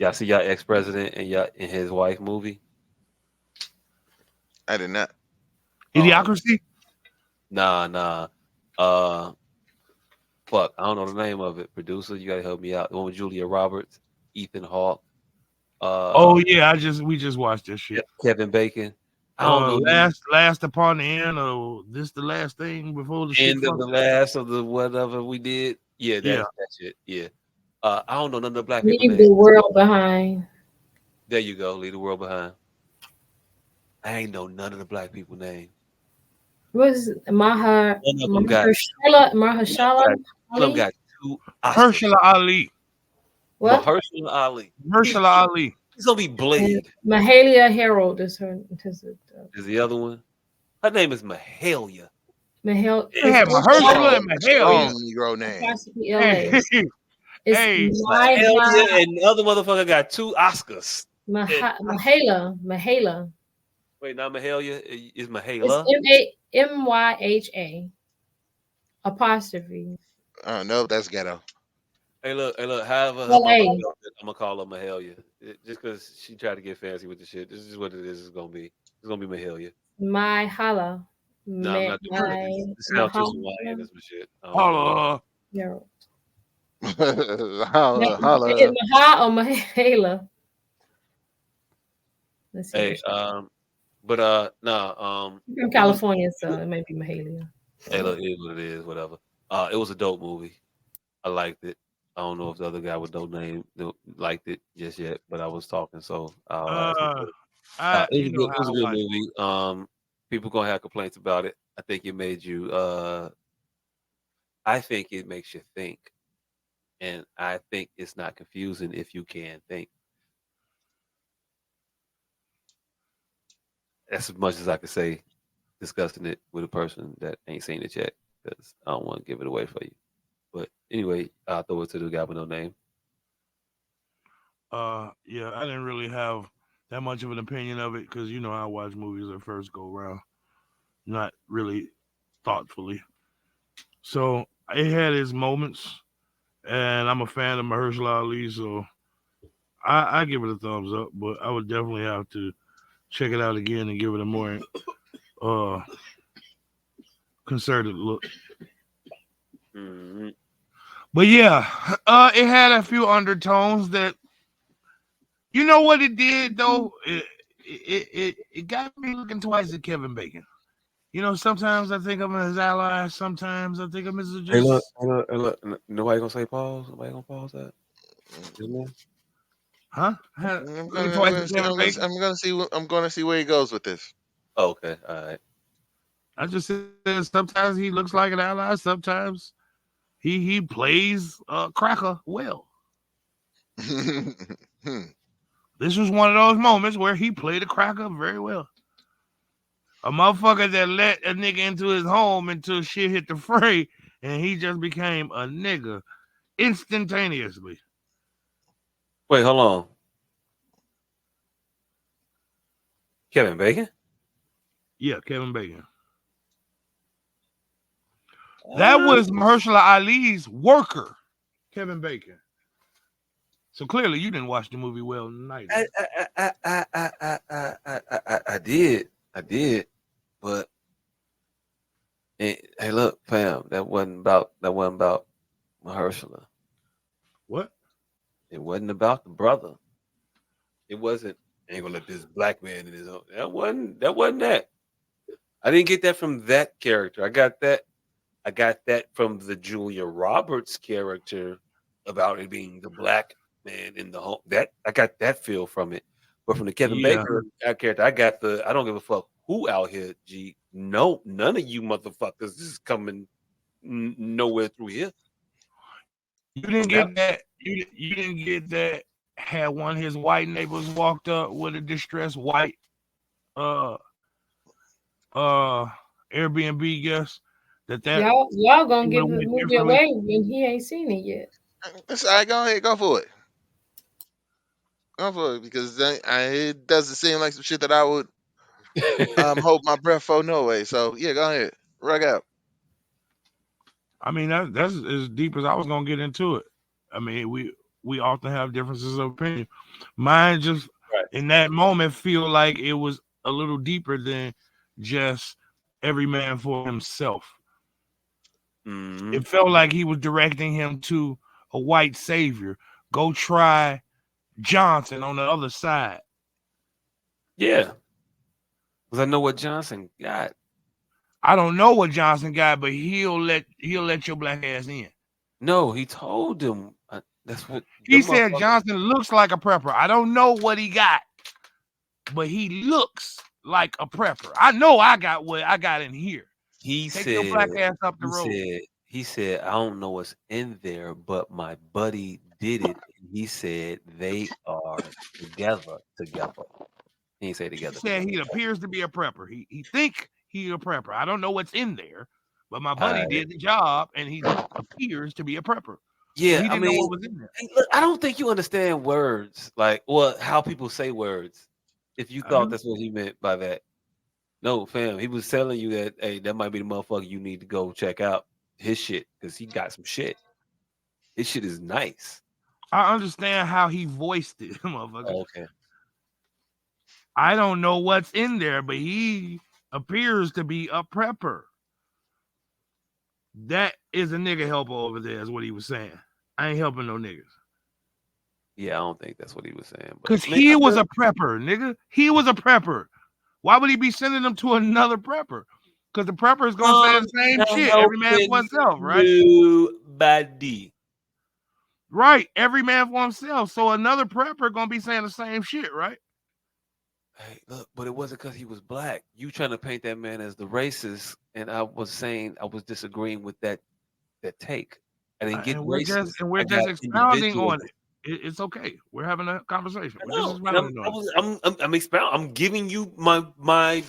Y'all see y'all ex-president and his wife movie? I did not. Oh, Idiocracy. nah. Uh, fuck, I don't know the name of it. Producer, you gotta help me out. The one with Julia Roberts, Ethan Hawke, Oh uh, yeah, we just watched this shit. Kevin Bacon. I don't know who. Last upon the end, or this the last thing before the shit End of fucked the up. last of the whatever we did. Yeah, Yeah. that's it. Yeah. I don't know none of the black people Leave names. the world behind. There you go. Leave the world behind. I ain't know none of the black people names. Was None of them got. None of them Mahershala got. None of them Ali? got 2 Oscars. Mahershala Ali. What? Mahershala Ali. He's Mahershala Ali. he's gonna be And Blade. Mahalia Harold is her. Is the other one? Her name is Mahalia. Mahel They is had Mahershala and Strong Mahalia. Negro name. apostrophe Hey, LA. It's hey, Mahalia and the other motherfucker got 2 Oscars. And Mahala. wait, not Mahalia. Is It's Mahala? Myha apostrophe No, that's ghetto. Hey, look. However, her mother LA. spelled it, I'm gonna call her Mahalia. Just because she tried to get fancy with the shit. This is what it is. It's gonna be. It's gonna be Mahalia. Myhala. No, I'm not doing it. It sounds too Hawaiian Mahala. as some shit. I don't want to do it. holla. Harold. Holla, Is it holla. Maha or Mahala? Let's see Hey, what but no, she's from it was. California, so it may be Mahalia. Hey, look, it is what it is. Whatever. It was a dope movie. I liked it. I don't know if the other guy with no name liked it just yet, but I was talking, so I'll ask him. Uh, I It was you a know good. how It was I a good watch. movie. People gonna have complaints about it. I think it made you. I think it makes you think, and I think it's not confusing if you can think. That's as much as I could say discussing it with a person that ain't seen it yet, because I don't want to give it away for you. But anyway, I'll throw it to the guy with no name. Yeah, I didn't really have that much of an opinion of it because you know I watch movies at first go around, not really thoughtfully. So it had its moments, and I'm a fan of Mahershala Ali, so I give it a thumbs up. But I would definitely have to check it out again and give it a more uh concerted look. Hmm. But yeah, it had a few undertones that you know what it did though. It got me looking twice at Kevin Bacon. You know, sometimes I think of him as ally. Sometimes I think of him as just, Hey, look. Nobody gonna say pause. Nobody gonna pause that. Isn't there? huh? I'm Looking gonna, I'm twice gonna at see. Kevin I'm gonna, Bacon. I'm gonna see. I'm gonna see where he goes with this. Oh, okay, all right. I just said sometimes he looks like an ally. Sometimes he plays cracker well. This was one of those moments where he played a cracker very well. A motherfucker that let a nigga into his home until shit hit the fray, and he just became a nigga instantaneously. Wait, hold on. Kevin Bacon. Yeah, Kevin Bacon. That Uh, was Mahershala Ali's worker, Kevin Bacon. So clearly, you didn't watch the movie well neither. I did. I did. But hey, look, fam, that wasn't about Mahershala. What? It wasn't about the brother. It wasn't. Ain't gonna let this black man in his own. That wasn't that. I didn't get that from that character. I got that from the Julia Roberts character about it being the black man in the home. That I got that feel from it. But from the Kevin Yeah. Baker character, I got the I don't give a fuck who out here, G. No, none of you motherfuckers is coming nowhere through here. You didn't That get that. You didn't get that. Had one of his white neighbors walked up with a distressed white uh uh Airbnb guest that Y'all gonna would give have the went movie differently. away when he ain't seen it yet. All right, go ahead, go for it. Go for it because it doesn't seem like some shit that I would hold my breath for no way. So yeah, go ahead, rock out. I mean that's as deep as I was gonna get into it. I mean we often have differences of opinion. Mine just Right. in that moment feel like it was a little deeper than just every man for himself. Hmm. It felt like he was directing him to a white savior. Go try Johnson on the other side. Yeah, because I know what Johnson got. I don't know what Johnson got, but he'll let your black ass in. No, he told him. That's what the He said motherfucker. Johnson looks like a prepper. I don't know what he got, but he looks like a prepper. I know I got what I got in here. He Take your said. black ass up the He road. said. He said, I don't know what's in there, but my buddy did it. And he said they are together. Together. He didn't say He together. said Together. he appears to be a prepper. He think he a prepper. I don't know what's in there, but my All buddy right. did the job and he appears to be a prepper. So Yeah, he I didn't know mean, what was in there. hey, look, I don't think you understand words, like, well, how people say words. If you I thought do. that's what he meant by that. No, fam, he was telling you that, hey, that might be the motherfucker you need to go check out his shit because he got some shit. His shit is nice. I understand how he voiced it, motherfucker. Oh, okay. I don't know what's in there, but he appears to be a prepper. That is a nigga helper over there, is what he was saying. I ain't helping no niggas. Yeah, I don't think that's what he was saying, but Because man, he I was feel a prepper, nigga. He was a prepper. Why would he be sending them to another prepper? Because the prepper is gonna say I'm the same not shit. Every man for helping himself, right? nobody. Right. Every man for himself. So another prepper gonna be saying the same shit, right? Hey, look, but it wasn't because he was black. You trying to paint that man as the racist, and I was saying I was disagreeing with that take. I didn't get And we're just racist. and we're I got just expounding individualism. on it. It's okay. We're having a conversation. I We're just know, and expounding on it. I'm giving you my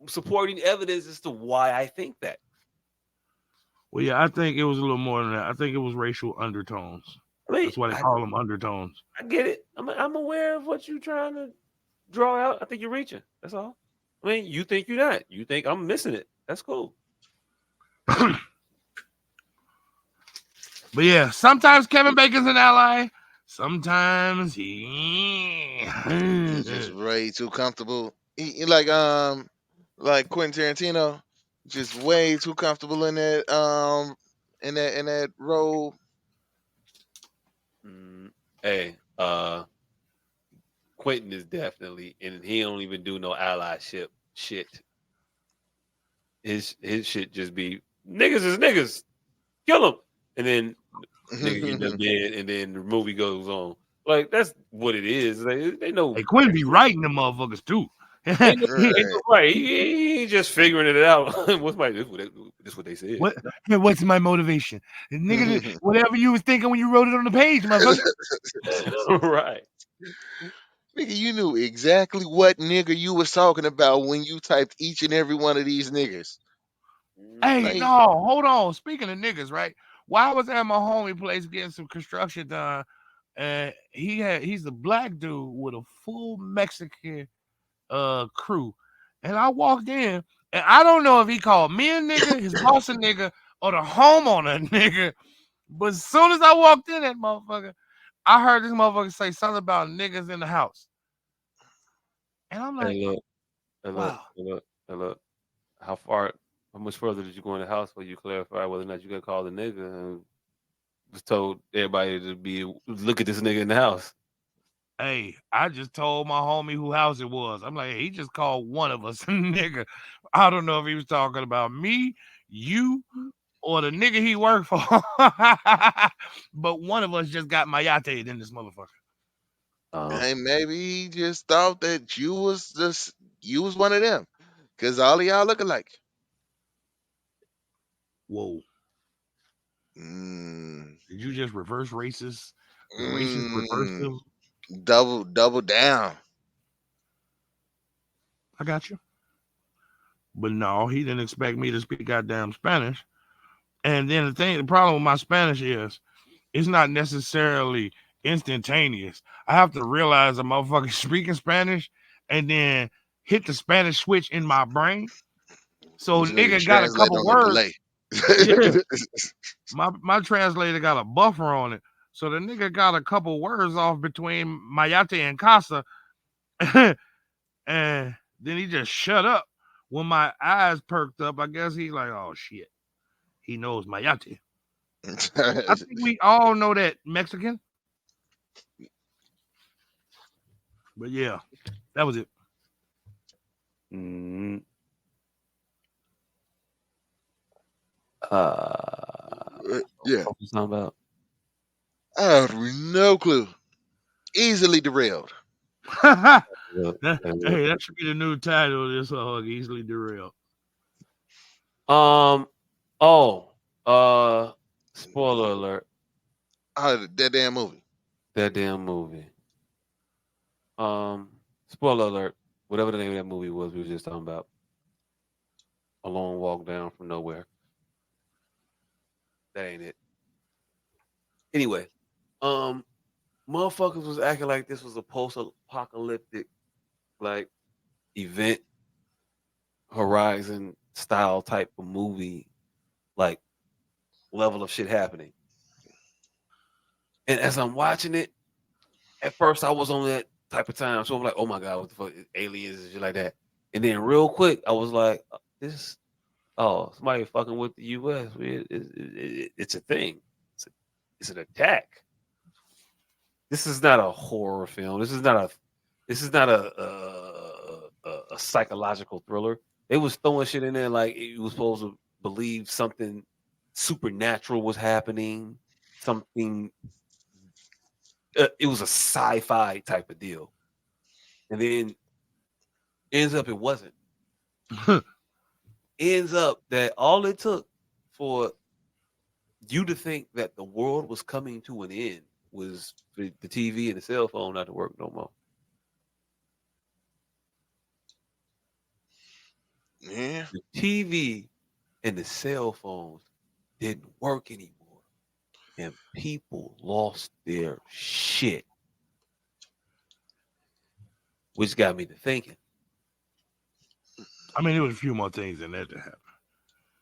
supporting evidence as to why I think that. Well, yeah, I think it was a little more than that. I think it was racial undertones. I mean, That's why they call them undertones. I get it. I'm aware of what you're trying to draw out. I think you're reaching. That's all. I mean, you think you're not. You think I'm missing it. That's cool. But yeah, sometimes Kevin Bacon's an ally. Sometimes he. He's just way too comfortable. Like Quentin Tarantino, just way too comfortable in that role. Mm, hey, Quentin is definitely, and he don't even do no allyship shit. His shit just be niggas is niggas, kill them, and then nigga end up dead, and then the movie goes on. Like that's what it is. Like, they know, Hey, Quinn be writing them motherfuckers too. ain't no, ain't Right. no right. He ain't just figuring it out. What's my this what they said? What? What's my motivation, nigga? Whatever you was thinking when you wrote it on the page, motherfucker. Right. Nigga, you knew exactly what nigga you was talking about when you typed each and every one of these niggas. Mm, Hey, Like, no, hold on. Speaking of niggas, right? While I was at my homie place getting some construction done, and he's a black dude with a full Mexican crew. And I walked in, and I don't know if he called me a nigga, his boss a nigga, or the homeowner a nigga. But as soon as I walked in that motherfucker, I heard this motherfucker say something about niggas in the house. And I'm like, Hey, look, hey, look, wow. hey, look, hey, look. How far? How much further did you go in the house where you clarify whether or not you got called a nigga and was told everybody to be look at this nigga in the house? Hey, I just told my homie who house it was. I'm like, hey, he just called one of us a nigga. I don't know if he was talking about me, you, or the nigga he worked for. But one of us just got mayate in this motherfucker. Uh, hey, maybe he just thought that you was one of them. Cause all of y'all look alike. Whoa. Mm, Did you just reverse racist? The racist mm, reversive? double down. I got you. But no, he didn't expect me to speak goddamn Spanish. And then the problem with my Spanish is it's not necessarily instantaneous. I have to realize a motherfucker speaking Spanish and then hit the Spanish switch in my brain. So This nigga nigga got a translate couple on the words. delay. Yeah, my translator got a buffer on it. So the nigga got a couple words off between Mayate and Casa, and then he just shut up. When my eyes perked up, I guess he's like, "Oh shit, he knows Mayate." I think we all know that Mexican, but yeah, that was it. Mm, Yeah, what was talking about? I have no clue. Easily derailed. Look, look. Hey, that should be the new title of this easily derailed. Um. Oh. Uh. Spoiler alert. That damn movie. That damn movie. Spoiler alert. Whatever the name of that movie was, we were just talking about. A long walk down from nowhere. That ain't it. Anyway. Um. Motherfuckers was acting like this was a post-apocalyptic like event horizon style type of movie, like level of shit happening. And as I'm watching it, at first I was on that type of time, so I'm like, oh my god, what the fuck, aliens and shit like that. And then real quick, I was like, this, oh, somebody fucking with the U.S. It's a thing. It's, a, it's an attack. This is not a horror film. This is not a. This is not a psychological thriller. They was throwing shit in there like you was supposed to believe something supernatural was happening. Something. It was a sci-fi type of deal, and then ends up it wasn't. Ends up that all it took for you to think that the world was coming to an end was for the TV and the cell phone not to work no more. Yeah. The TV and the cell phones didn't work anymore, and people lost their shit, which got me to thinking. I mean, there was a few more things in there to happen.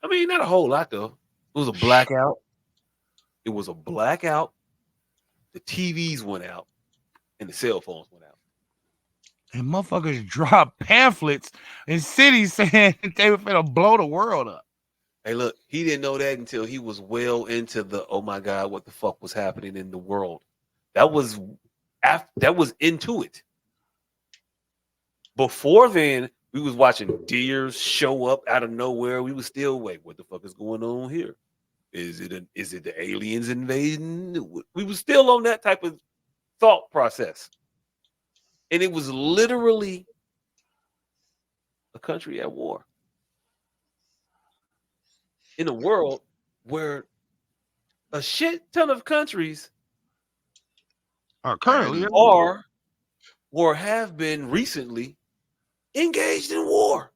I mean, not a whole lot though. It was a blackout. It was a blackout. The TVs went out, and the cell phones went out. And motherfuckers dropped pamphlets in cities saying they were finna blow the world up. Hey, look, he didn't know that until he was well into the oh my god, what the fuck was happening in the world. That was that was into it. Before then, we was watching deers show up out of nowhere. We was still wait, what the fuck is going on here? Is it the aliens invading? We was still on that type of thought process, and it was literally a country at war in a world where a shit ton of countries Currently, And are or have been recently engaged in war.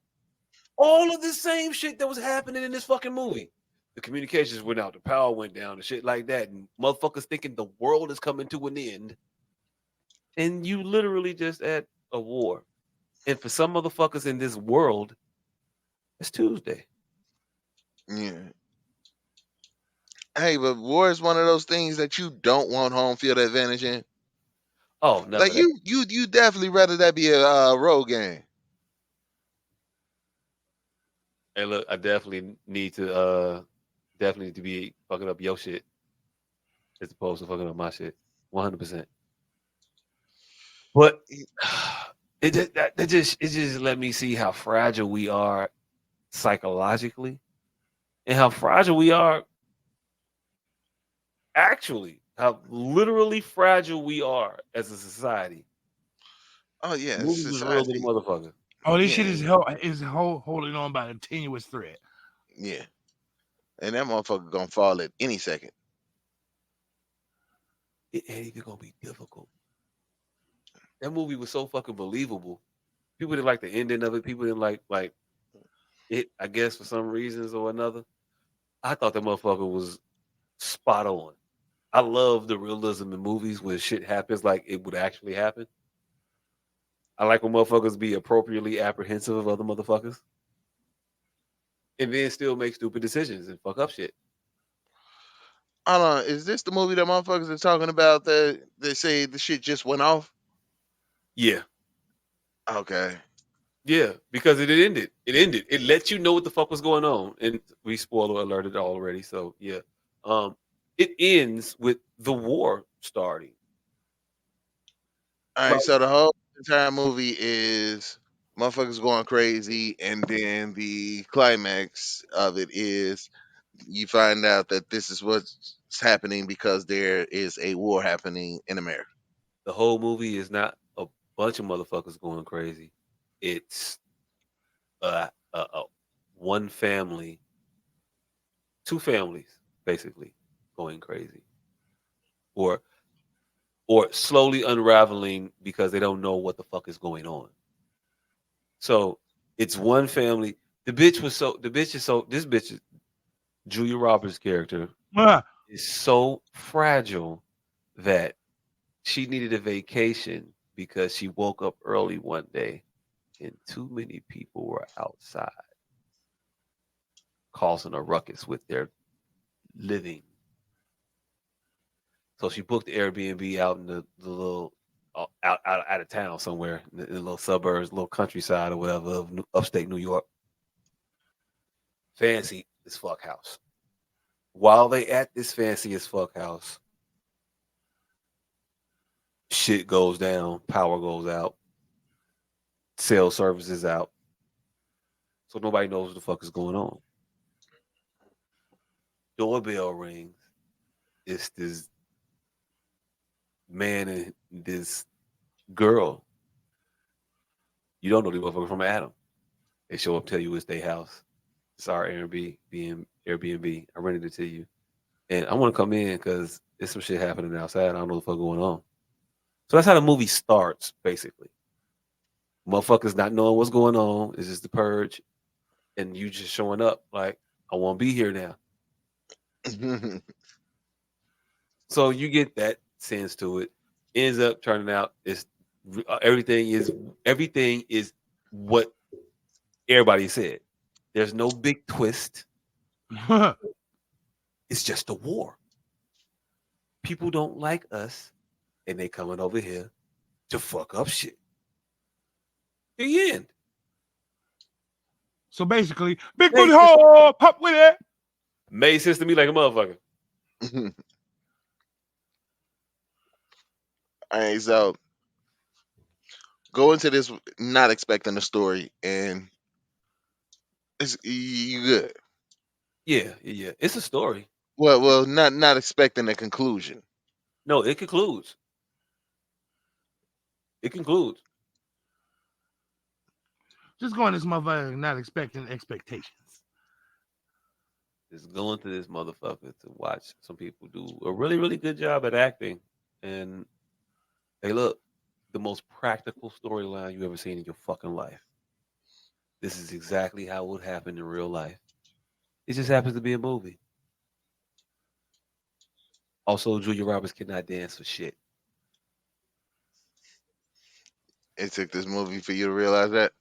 All of the same shit that was happening in this fucking movie. The communications went out, the power went down, and shit like that. And motherfuckers thinking the world is coming to an end. And you literally just at a war. And for some motherfuckers in this world, it's Tuesday. yeah. Hey, but war is one of those things that you don't want home field advantage in. Oh, never Like that. you definitely rather that be a road game. Hey, look, I definitely to be fucking up your shit as opposed to fucking up my shit. 100%. But it just let me see how fragile we are psychologically and how fragile we are actually, how literally fragile we are as a society. Oh yeah, it's Movies is real to the society. motherfucker. oh, this Yeah, shit is holding on by a tenuous thread. yeah. And that motherfucker gonna fall at any second. It ain't even gonna be difficult. That movie was so fucking believable. People didn't like the ending of it. People didn't like it. I guess for some reasons or another. I thought that motherfucker was spot on. I love the realism in movies where shit happens like it would actually happen. I like when motherfuckers be appropriately apprehensive of other motherfuckers and then still make stupid decisions and fuck up shit. Hold on, is this the movie that motherfuckers are talking about that they say the shit just went off? Yeah, Okay. yeah, because it ended. It ended. It let you know what the fuck was going on, and we spoiler alerted already. So yeah, um, it ends with the war starting. All right, Like so the whole entire movie is motherfuckers going crazy, and then the climax of it is you find out that this is what's happening because there is a war happening in America. the whole movie is not a bunch of motherfuckers going crazy. It's a one family, two families basically going crazy, or slowly unraveling because they don't know what the fuck is going on. So it's one family. The bitch is so this bitch is Julia Roberts' character Ah, is so fragile that she needed a vacation because she woke up early one day and too many people were outside causing a ruckus with their living. So she booked the Airbnb out in the little out of town somewhere in the little suburbs, little countryside or whatever of upstate New York. Fancy as fuck house. While they at this fancy as fuck house, shit goes down, power goes out, cell services out, so nobody knows what the fuck is going on. Doorbell rings. It's this man and this girl. You don't know the motherfucker from Adam. They show up, tell you it's their house. It's our Airbnb. I rented it to you, and I want to come in because there's some shit happening outside. I don't know what the fuck going on. So that's how the movie starts, basically. Motherfuckers not knowing what's going on. It's just the purge, and you just showing up like I won't be here now. So you get that sense to it. Ends up turning out is everything is everything is what everybody said. There's no big twist. It's just a war. People don't like us, and they coming over here to fuck up shit. The end. so basically, big Made booty sense, hole, pop with it. made sense to me like a motherfucker. All right, so go into this not expecting a story, and it's you good. Yeah, yeah, yeah. It's a story. Well, not expecting a conclusion. No, it concludes. It concludes. Just going this motherfucker, not expecting expectations. Just going to this motherfucker to watch some people do a really, really good job at acting. And hey, look, the most practical storyline you ever seen in your fucking life. This is exactly how it would happen in real life. It just happens to be a movie. Also, Julia Roberts cannot dance for shit. It took this movie for you to realize that.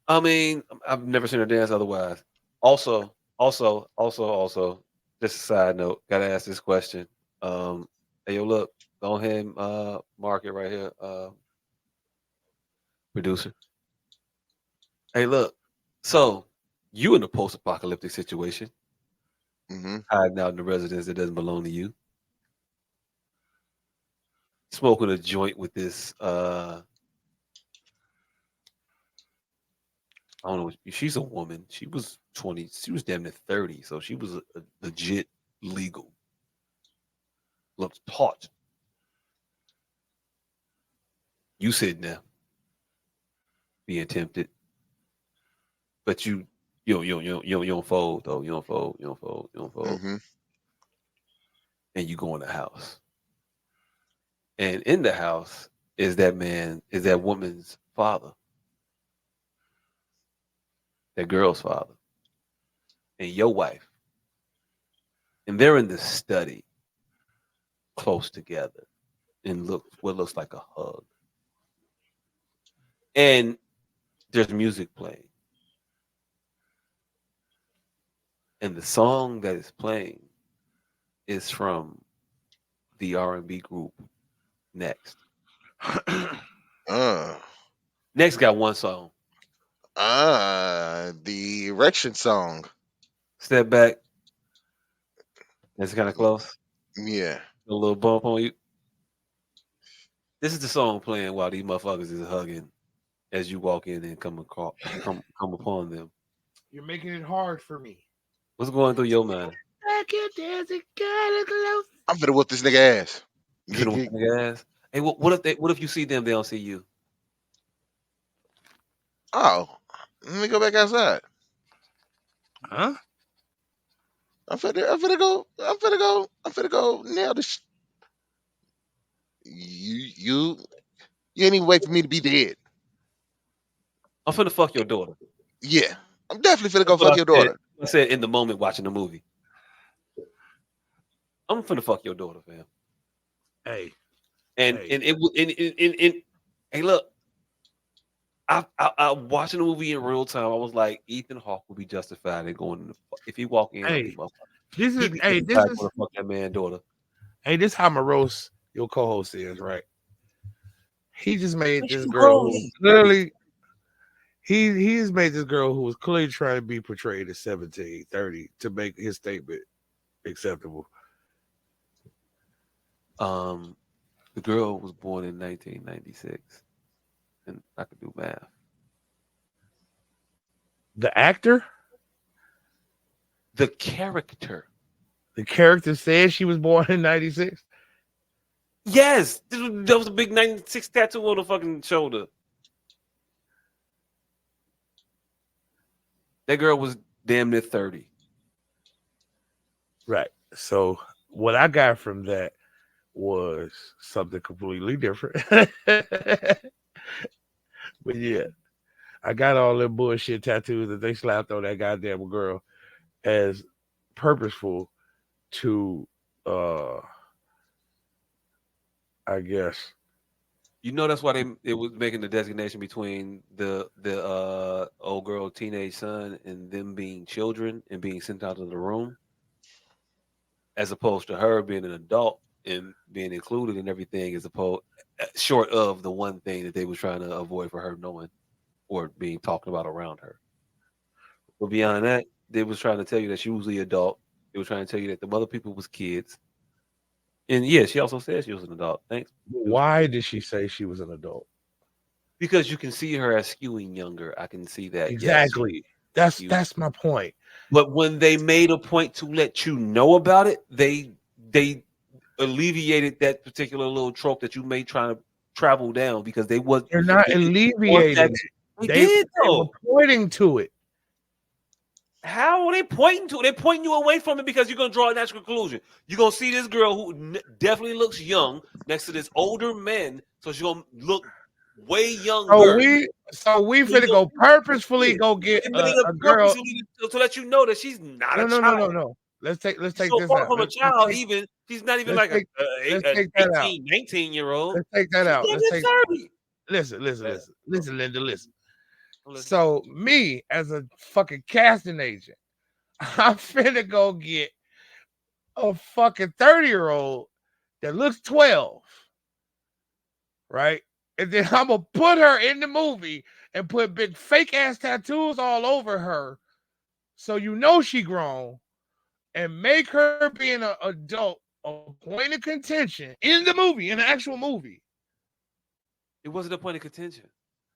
I mean, I've never seen her dance otherwise. Also, just a side note, gotta ask this question. Hey, yo, look, go ahead and mark it right here, producer. Hey, look, so you in a post-apocalyptic situation, Hmm. hiding out in the residence that doesn't belong to you, smoking a joint with this, I don't know, she's a woman. She was 20, she was damn near 30, so she was a legit legal. Looks taut. You sitting there being tempted, but you don't fold though. You don't fold. You don't fold. You don't fold. Hmm. And you go in the house, and in the house is that woman's father, that girl's father, and your wife, and they're in the study, close together, and look what looks like a hug, and there's music playing, and the song that is playing is from the R&B group Next. Uh, Next got one song. the erection song. Step back. That's kind of close. Yeah. A little bump on you. This is the song playing while these motherfuckers is hugging as you walk in and come upon them. You're making it hard for me. What's going through your mind? Like it is a kind of close. I'm finna whoop this nigga ass. You finna whoop their ass? Hey, what if you see them, they don't see you? Oh, let me go back outside. Huh? I'm finna go nail this. You ain't even wait for me to be dead. I'm finna fuck your daughter. Yeah, I'm definitely finna That's go what fuck I your said. daughter. I said in the moment watching the movie. I'm finna fuck your daughter, fam. Hey, And hey, and it w- and hey, look, I watching the movie in real time. I was like, Ethan Hawke would be justified in going in the if he walk in on hey. these motherfuckers. This is He'd be hey, this justified is going to fuck that man daughter. hey, this how morose your co-host is, right? He just made But this you girl grown who was man. clearly he just made this girl who was clearly trying to be portrayed as 17, 30 to make his statement acceptable. Um, the girl was born in 1996, and I could do math. The actor, The character, the character said she was born in 96. yes, that was a big 96 tattoo on the fucking shoulder. That girl was damn near 30. Right. So what I got from that was something completely different. But yeah, I got all them bullshit tattoos that they slapped on that goddamn girl as purposeful to I guess. You know that's why it was making the designation between the old girl teenage son and them being children and being sent out of the room, as opposed to her being an adult and being included in everything, as opposed short of the one thing that they was trying to avoid for her knowing or being talked about around her. But beyond that, they was trying to tell you that she was the adult. They were trying to tell you that the other people was kids. And yeah, she also said she was an adult. Thanks. It was Why did she say she was an adult? because you can see her as skewing younger. I can see that. Yes, Exactly. you. That's my point. But when they made a point to let you know about it, they alleviated that particular little trope that you may try to travel down because They're not they didn't want that. alleviating it. They They did were though. pointing to it. How are they pointing to it? They're pointing you away from it because you're gonna draw a natural conclusion. You're gonna see this girl who definitely looks young next to this older man, so she's gonna look way younger. So we So you finna gonna go purposefully go get they made it a girl. purposely to let you know that she's not a child. No. Let's She's take so this far out. from a child, even she's not even Let's like take an let's take that out. 19 year old. Let's take that She's out. damn Let's take near 30. Yeah. listen, Linda, listen. Listen. So me as a fucking casting agent, I'm finna go get a fucking 30-year-old that looks 12, right? And then I'm gonna put her in the movie and put big fake ass tattoos all over her, so you know she grown, and make her being an adult a point of contention in the movie, in the actual movie. It wasn't a point of contention.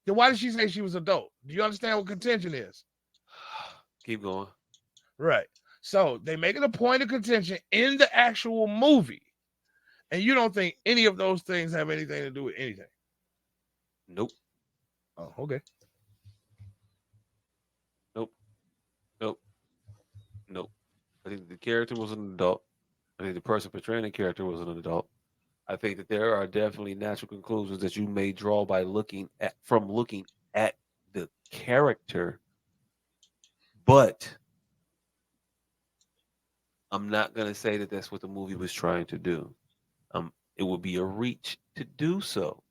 Then why did she say she was adult? Do you understand what contention is? Keep going. Right. So they make it a point of contention in the actual movie, and you don't think any of those things have anything to do with anything. Nope. Oh, okay. Nope. Nope. Nope. I think the character was an adult. I think the person portraying the character was an adult. I think that there are definitely natural conclusions that you may draw by looking at the character, but I'm not gonna say that that's what the movie was trying to do. It would be a reach to do so.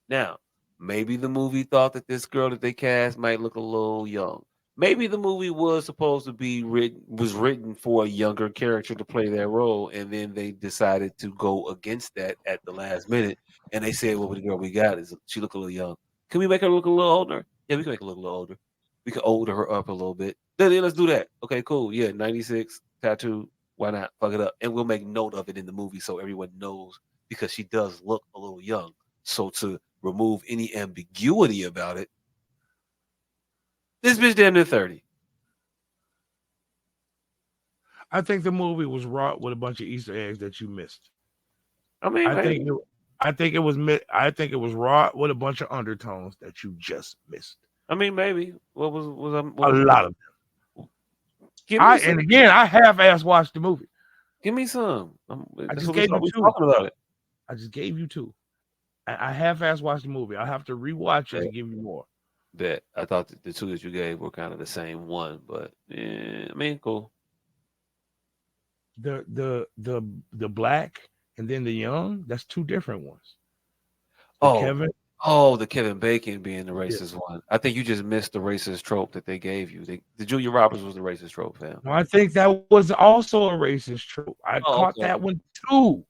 Now, maybe the movie thought that this girl that they cast might look a little young. maybe the movie was supposed to be written for a younger character to play that role, and then they decided to go against that at the last minute, and they said, "Well, the girl we got is she look a little young. Can we make her look a little older? Yeah, we can make her look a little older. We can older her up a little bit. Then let's do that. Okay, cool. Yeah, 96 tattoo. Why not? Fuck it up, and we'll make note of it in the movie so everyone knows because she does look a little young. So to remove any ambiguity about it, this bitch damn near 30. I think the movie was wrought with a bunch of Easter eggs that you missed. I mean, I think maybe. it, I think it was I think it was wrought with a bunch of undertones that you just missed. I mean, maybe. What A was lot of them. give me some. And again, I half-ass watched the movie. Give me some. I That's just what gave you we two. talking about it. I just gave you two. I half-ass watched the movie. I have to rewatch it to Bet. give you more. Bet. I thought the two that you gave were kind of the same one, but I mean, cool. The black and then the young. That's two different ones. The Oh, Kevin. the Kevin Bacon being the Yeah. racist one. I think you just missed the racist trope that they gave you. The Julia Roberts was the racist trope, fam. Well, I think that was also a racist trope. I Oh, caught okay. that one too.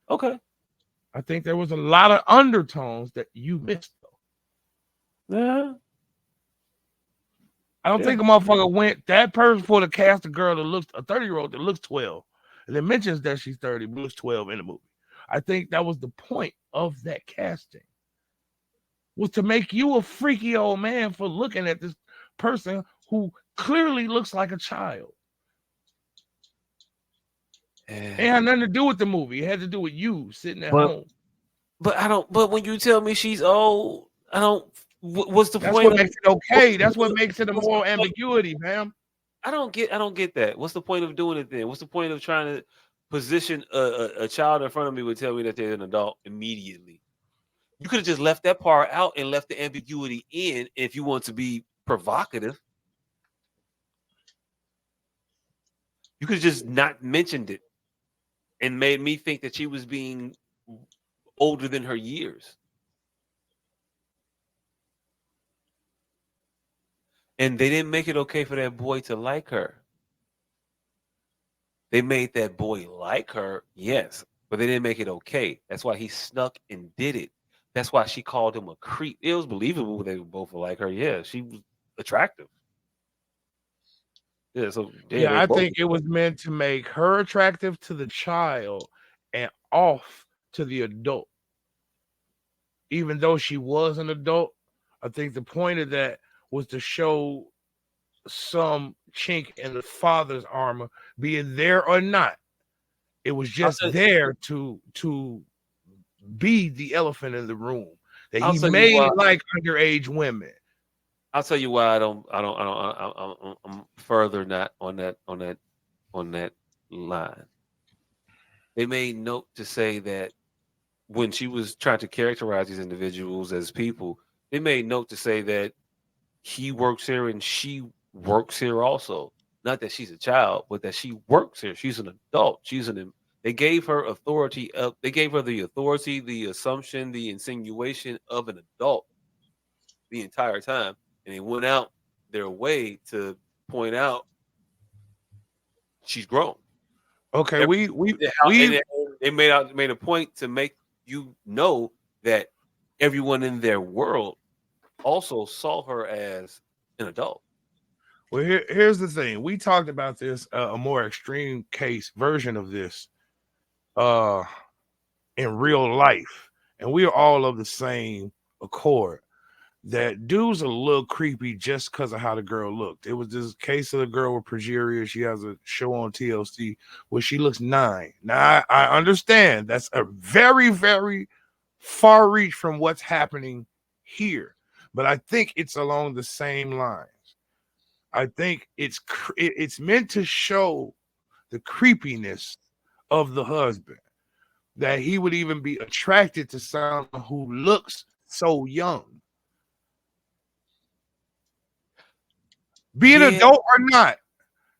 Okay. I think there was a lot of undertones that you missed though. Yeah. I don't Yeah. think a motherfucker went that person for to cast a girl that looks a 30-year-old that looks 12 and then mentions that she's 30 but looks 12 in the movie. I think that was the point of that casting was to make you a freaky old man for looking at this person who clearly looks like a child. It had nothing to do with the movie. It had to do with you sitting at But home. I don't. But when you tell me she's old, I don't. What's the That's point what of? makes it okay. That's what makes it a What's the moral point? ambiguity, man. I don't get. I don't get that. What's the point of doing it then? What's the point of trying to position a child in front of me would tell me that they're an adult immediately? You could have just left that part out and left the ambiguity in. If you want to be provocative, you could have just not mentioned it and made me think that she was being older than her years. And they didn't make it okay for that boy to like her. They made that boy like her, yes, but they didn't make it okay. That's why he snuck and did it. That's why she called him a creep. It was believable they both were like her. Yeah, she was attractive. Yeah, so yeah, Yeah, they I both. think it was meant to make her attractive to the child and off to the adult. Even though she was an adult, I think the point of that was to show some chink in the father's armor, be it there or not. It was I'll just tell, there to be the elephant in the room that I'll he tell you may why. like underage women. I'll tell you why I don't. I don't. I don't. I'm further not on that line. They made note to say that when she was trying to characterize these individuals as people, they made note to say that he works here and she works here also. Not that she's a child, but that she works here. She's an adult. They gave her authority of. They gave her the authority, the assumption, the insinuation of an adult the entire time, and they went out their way to point out she's grown. Okay, Every, we we how and we they made a point to make you know that everyone in their world also saw her as an adult. well here's the thing. We talked about this a more extreme case version of this uh in real life, and we're all of the same accord. That dude's a little creepy just because of how the girl looked. It was this case of the girl with progeria. She has a show on TLC where she looks 9. Now, I understand that's a very, very far reach from what's happening here, but I think it's along the same lines. I think it's meant to show the creepiness of the husband, that he would even be attracted to someone who looks so young. Be an Yeah, adult or not,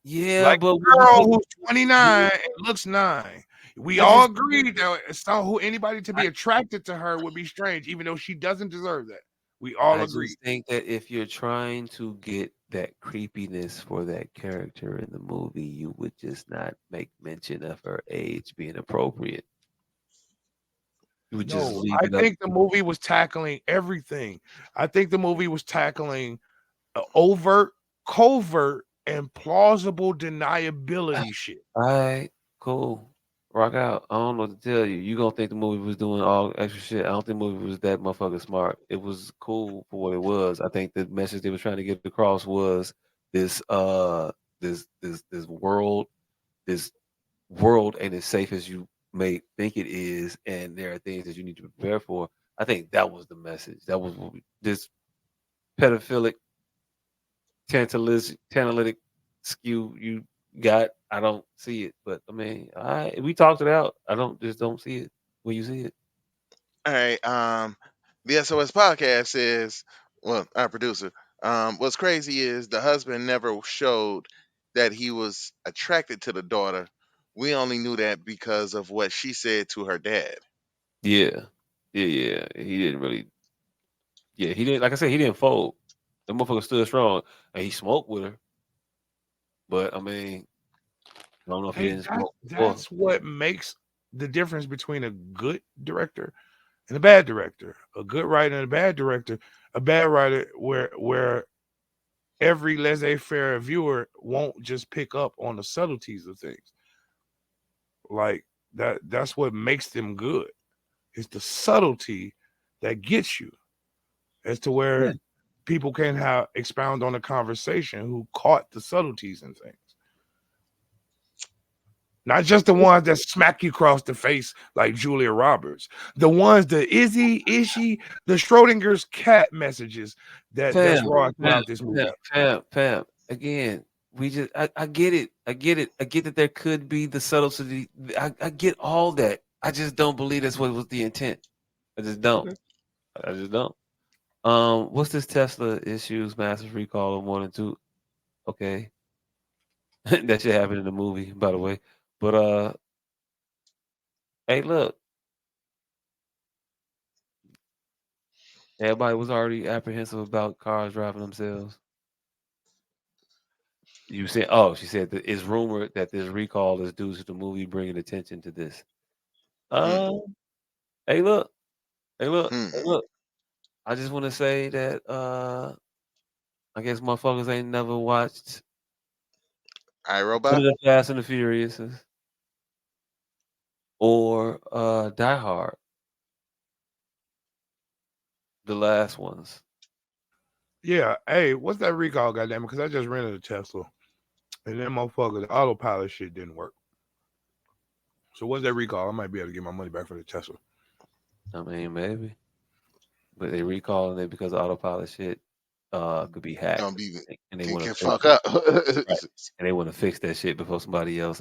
yeah, like but a girl who's 29 yeah, and looks 9. We I all just agreed that it's not who anybody to I, be attracted to her would be strange, even though she doesn't deserve that. We all I agree. just think that if you're trying to get that creepiness for that character in the movie, you would just not make mention of her age being appropriate. You would just No, leave I it up. think the movie was tackling everything. I think the movie was tackling overt, covert, and plausible deniability shit. All right, cool. Rock out. I don't know what to tell you. You gonna think the movie was doing all extra shit. I don't think the movie was that motherfucking smart. It was cool for what it was. I think the message they were trying to get across was this this this world ain't as safe as you may think it is, and there are things that you need to prepare for. I think that was the message. That was what this pedophilic tantalystic skew you got. I don't see it, but I mean, we talked it out. I don't see it when you see it. All right. The S.O.S podcast says, well, our producer, what's crazy is the husband never showed that he was attracted to the daughter. We only knew that because of what she said to her dad. Yeah, yeah. He didn't really. Yeah, he didn't. Like I said, he didn't fold. The motherfucker stood strong, and he smoked with her. But I mean, I don't know if he Hey, didn't that smoke before. that's what makes the difference between a good director and a bad director. A good writer and a bad director. A bad writer where every laissez-faire viewer won't just pick up on the subtleties of things. Like that's what makes them good. It's the subtlety that gets you as to Yeah, where people can have expound on a conversation who caught the subtleties and things. Not just the ones that smack you across the face like Julia Roberts. The ones, the Izzy, Ishy, the Schrodinger's cat messages that's fam, raw fam, throughout this fam, movie. fam. Again, we just I get it. I get it. I get that there could be the subtlety. I get all that. I just don't believe that's what was the intent. I just don't. Okay. I just don't. What's this Tesla issues, massive recall of more than two? Okay, that should happen in the movie, by the way. But hey, look, everybody was already apprehensive about cars driving themselves. You said, oh, she said that it's rumored that this recall is due to the movie bringing attention to this. Hmm. Uh, hey, look, hey, Hmm. look. I just want to say that I guess motherfuckers ain't never watched one iRobot. of the Fast and the Furiouses or Die Hard, the last ones. Yeah, hey, what's that recall, goddamn it? Because I just rented a Tesla. And that motherfucker, the autopilot shit didn't work. So what's that recall? I might be able to get my money back for the Tesla. I mean, maybe, but they recalling it because autopilot shit could be hacked, Gonna be and they want can to fix fuck it, up. right? And they want to fix that shit before somebody else.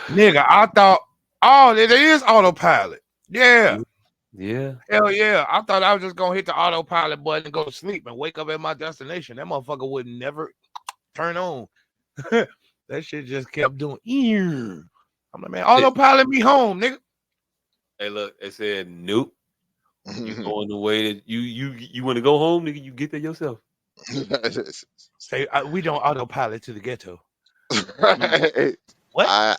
Nigga, I thought, oh, it is autopilot. Yeah. Yeah, yeah. Hell yeah. I thought I was just gonna hit the autopilot button and go to sleep and wake up at my destination. That motherfucker would never turn on. That shit just kept doing. Ear. I'm like, man, autopilot me home, nigga. Hey, look, they said nope. You going the way that you want to go home, nigga? You get there yourself. Say we don't autopilot to the ghetto. Mm. Right. What? I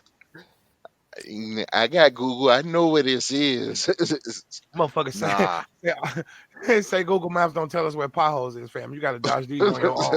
I got Google. I know where this is. Motherfucker say, Nah. say Google Maps don't tell us where potholes is, fam. You got to dodge these on your own.